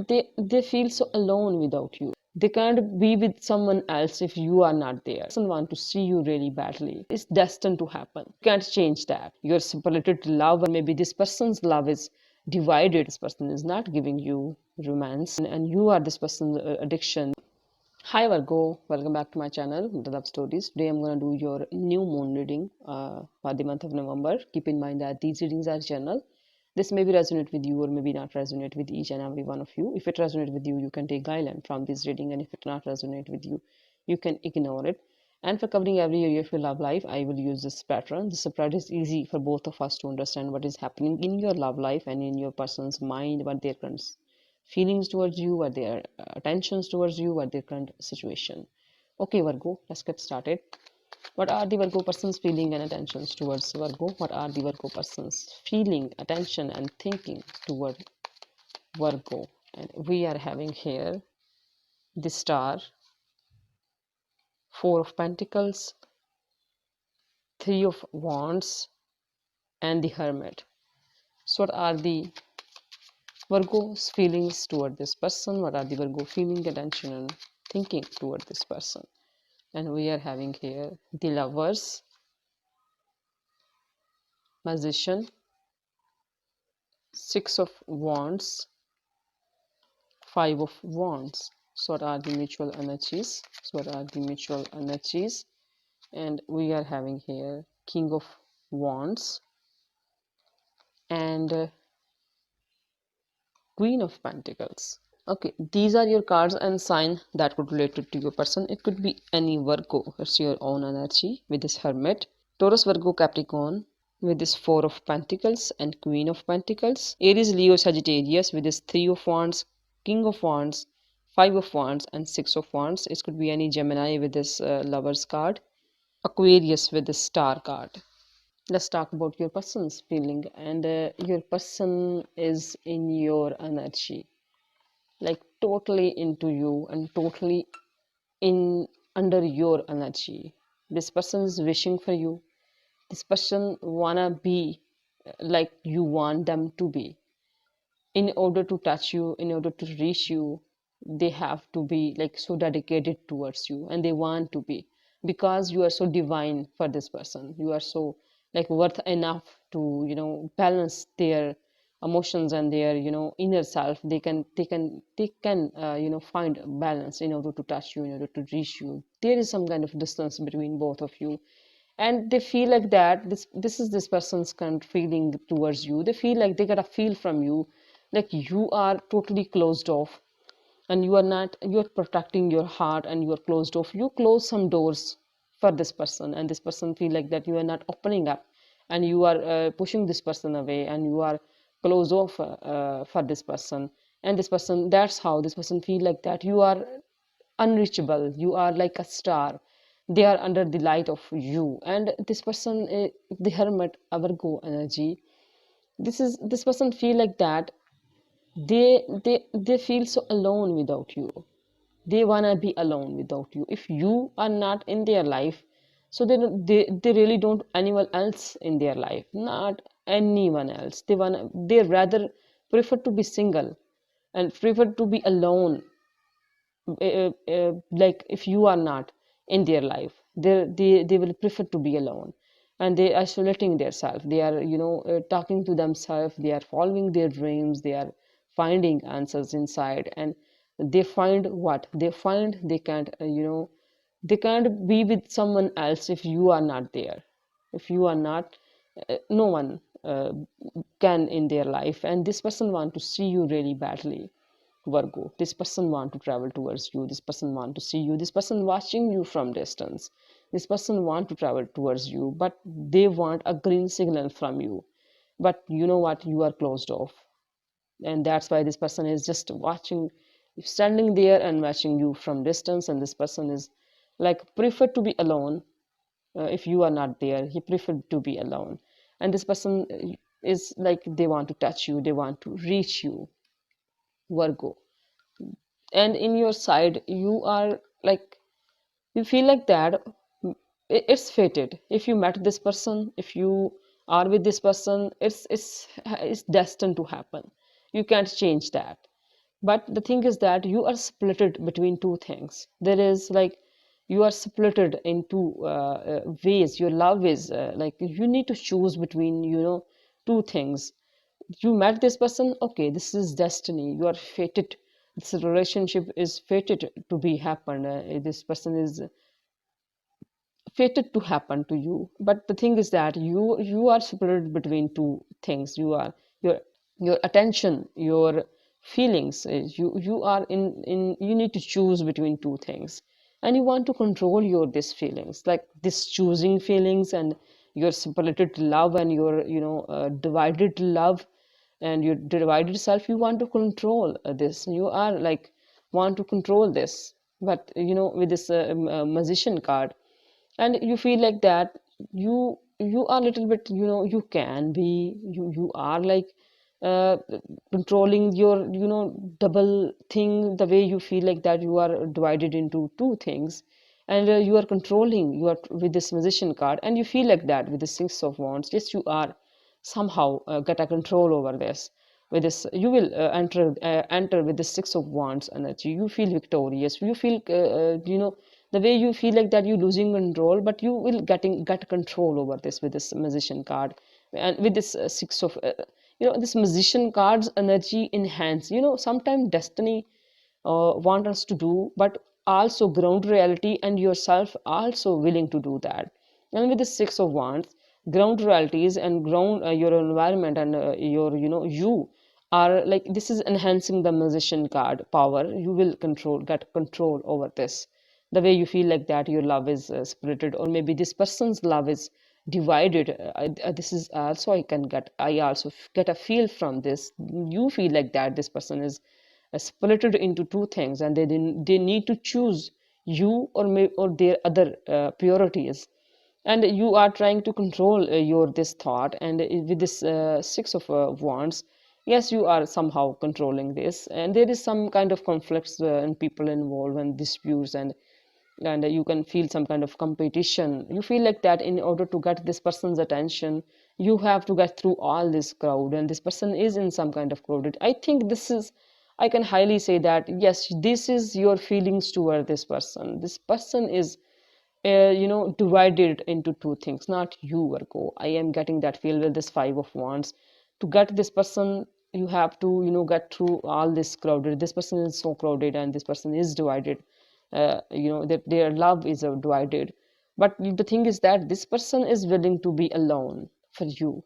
they feel so alone without you. They can't be with someone else if you are not there. Person want to see you really badly. It's destined to happen. You can't change that. You're separated to love, and maybe this person's love is divided. This person is not giving you romance, and you are this person's addiction. Hi Virgo, welcome back to my channel, The Love Stories. Today I'm going to do your new moon reading for the month of November. Keep in mind that these readings are general. This may be resonate with you or maybe not resonate with each and every one of you. If it resonates with you, you can take guideline from this reading, and if it not resonate with you, you can ignore it. And for covering every area of your love life, I will use this pattern. This pattern is easy for both of us to understand what is happening in your love life and in your person's mind, what their current feelings towards you, what their attentions towards you, what their current situation. Okay, Virgo, let's get started. What are the Virgo person's feeling and attentions towards Virgo? What are the Virgo person's feeling, attention, and thinking toward Virgo? And we are having here the Star, Four of Pentacles, Three of Wands, and the Hermit. So what are the Virgo's feelings toward this person? What are the Virgo feeling, attention, and thinking toward this person? And we are having here the Lovers, Magician, Six of Wands, Five of Wands. So what are the mutual energies? And we are having here King of Wands and Queen of Pentacles. Okay, these are your cards and sign that could relate to your person. It could be any Virgo. It's your own energy with this Hermit. Taurus, Virgo, Capricorn with this Four of Pentacles and Queen of Pentacles. Aries, Leo, Sagittarius with this Three of Wands, King of Wands, Five of Wands, and Six of Wands. It could be any Gemini with this Lovers card. Aquarius with this Star card. Let's talk about your person's feeling. And your person is in your energy, like totally into you and totally in under your energy. This person is wishing for you. This person wanna be like you want them to be. In order to touch you, in order to reach you, they have to be like so dedicated towards you, and they want to be, because you are so divine for this person. You are so like worth enough to balance their emotions and their inner self. They can find balance in order to touch you, in order to reach you. There is some kind of distance between both of you, and they feel like that this is this person's kind of feeling towards you. They feel like they gotta feel from you, like you are totally closed off, and you are not, you're protecting your heart, and you are closed off. You close some doors for this person, and this person feel like that you are not opening up, and you are pushing this person away, and you are closed off for this person. And this person, that's how this person feel like that you are unreachable. You are like a star. They are under the light of you. And this person, the Hermit, Virgo energy, this person feel like that they feel so alone without you. They wanna be alone without you. If you are not in their life, so they really don't anyone else in their life, not anyone else. They rather prefer to be single and prefer to be alone. Like if you are not in their life, they will prefer to be alone, and they isolating themselves. They are talking to themselves. They are following their dreams. They are finding answers inside, and they find what they find. They can't they can't be with someone else if you are not there. If you are not, no one can in their life. And this person want to see you really badly, Virgo. This person want to travel towards you. This person want to see you. This person watching you from distance. This person want to travel towards you, but they want a green signal from you. But you know what? You are closed off, and that's why this person is just watching, standing there and watching you from distance. And this person is like prefer to be alone. If you are not there, he prefer to be alone. And this person is like they want to touch you. They want to reach you, Virgo. And in your side you are like, you feel like that it's fated. If you met this person, if you are with this person, it's destined to happen. You can't change that. But the thing is that you are splitted between two things. There is like you are splitted into ways. Your love is like you need to choose between, two things. You met this person, okay, this is destiny. You are fated. This relationship is fated to be happen. This person is fated to happen to you. But the thing is that you are split between two things. You are your your attention, your feelings. You are in you need to choose between two things, and you want to control your this feelings, like this choosing feelings, and your spirited love, and your divided love, and your divided self. You want to control this. You are like want to control this, but with this magician card, and you feel like that you are a little bit, you can be, you are like uh, controlling your double thing, the way you feel like that you are divided into two things, and you are controlling, you are with this musician card, and you feel like that with the six of wands. Yes, you are somehow get a control over this. With this you will enter with the six of wands energy. You feel victorious. You feel the way you feel like that you're losing control, but you will get control over this with this musician card. And with this six of this musician card's energy enhance, sometimes destiny want us to do, but also ground reality and yourself also willing to do that. And with the six of wands, ground realities and ground your environment, and your you are like this is enhancing the musician card power. You will get control over this, the way you feel like that your love is splitted, or maybe this person's love is divided. This is also I also get a feel from this. You feel like that this person is split it into two things, and they need to choose you, or their other priorities, and you are trying to control your this thought. And with this six of wands, yes, you are somehow controlling this, and there is some kind of conflicts and people involved and disputes, and you can feel some kind of competition. You feel like that in order to get this person's attention, you have to get through all this crowd, and this person is in some kind of crowded. I think this is, I can highly say that yes, this is your feelings toward this person. This person is divided into two things, not you, Virgo. I am getting that feel with this five of wands. To get this person, you have to get through all this crowded. This person is so crowded, and this person is divided. That their love is divided. But the thing is that this person is willing to be alone for you.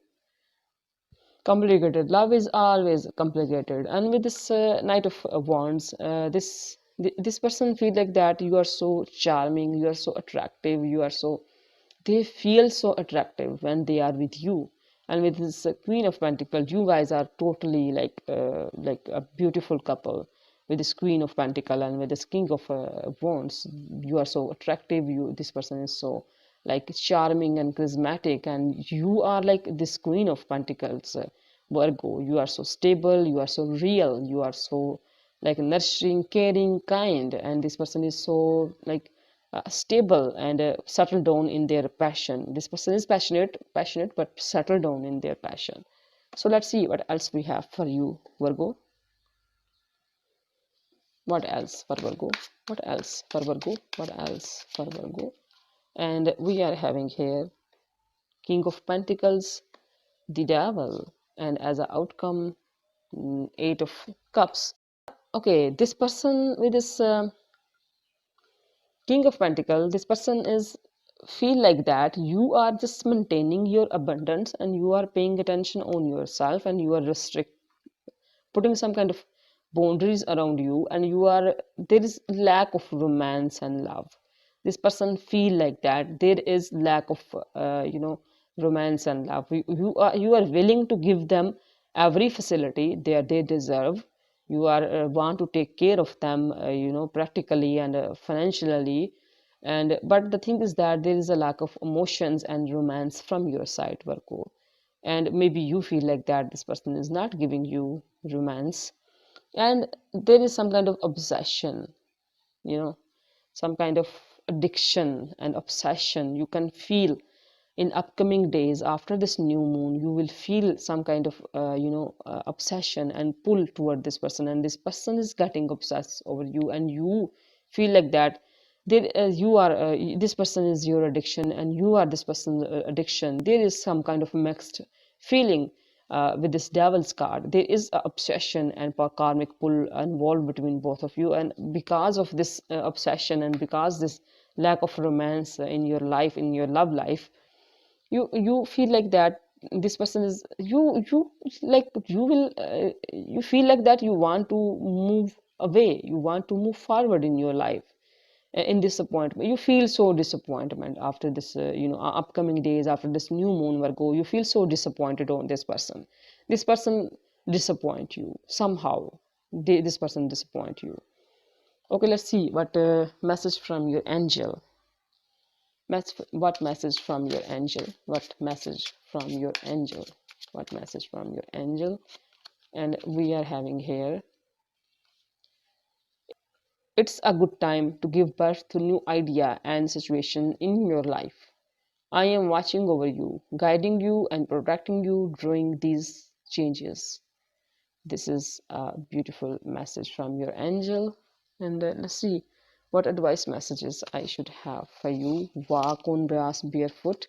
Complicated love is always complicated. And with this knight of wands, this person feel like that you are so charming, you are so attractive, you are so, they feel so attractive when they are with you. And with this queen of pentacles, you guys are totally like a beautiful couple. With this queen of pentacle and with this king of wands, you are so attractive. You This person is so like charming and charismatic, and you are like this queen of pentacles, Virgo. You are so stable, you are so real, you are so like nurturing, caring, kind, and this person is so like stable and settled down in their passion. This person is passionate, but settled down in their passion. So let's see what else we have for you, Virgo. What else for Virgo? What else for Virgo? What else for Virgo? And we are having here King of Pentacles, the Devil, and as an outcome, Eight of Cups. Okay, this person with this King of Pentacles, this person is feel like that you are just maintaining your abundance, and you are paying attention on yourself, and you are putting some kind of boundaries around you, and you are, there is lack of romance and love. This person feel like that there is lack of romance and love. You are willing to give them every facility they deserve. You are want to take care of them, practically and financially. And but the thing is that there is a lack of emotions and romance from your side, Virgo. And maybe you feel like that this person is not giving you romance, and there is some kind of obsession, you know some kind of addiction and obsession you can feel in upcoming days after this new moon, you will feel some kind of obsession and pull toward this person, and this person is getting obsessed over you, and you feel like that you are this person is your addiction and you are this person's addiction. There is some kind of mixed feeling with this devil's card. There is a obsession and karmic pull involved between both of you, and because of this obsession and because this lack of romance in your life, in your love life, you feel like that this person is you like you will you feel like that you want to move away, you want to move forward in your life. In disappointment, you feel so disappointment after this upcoming days after this new moon, Virgo. You feel so disappointed on this person. This person disappoint you somehow. This person disappoint you. Okay, let's see what message from your angel. What message from your angel? What message from your angel? What message from your angel? And we are having here, it's a good time to give birth to new idea and situation in your life. I am watching over you, guiding you and protecting you during these changes. This is a beautiful message from your angel. And let's see what advice messages I should have for you. Walk on grass barefoot,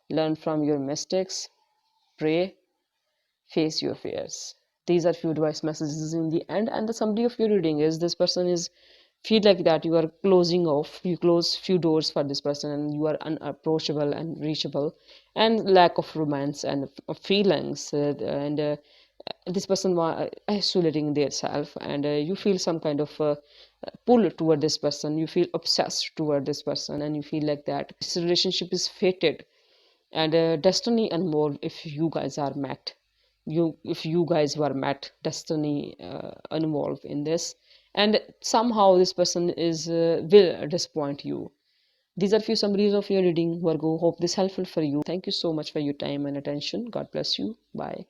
learn from your mistakes, pray, face your fears. These are few advice messages in the end, and the summary of your reading is this person is feel like that you are closing off, you close few doors for this person, and you are unapproachable and reachable, and lack of romance and feelings, and this person isolating their self, and you feel some kind of pull toward this person, you feel obsessed toward this person, and you feel like that this relationship is fated and destiny involved. If you guys are met, if you guys were met, destiny involved in this, and somehow this person is will disappoint you. These are few summaries of your reading, Virgo. Hope this helpful for you. Thank you so much for your time and attention. God bless you. Bye.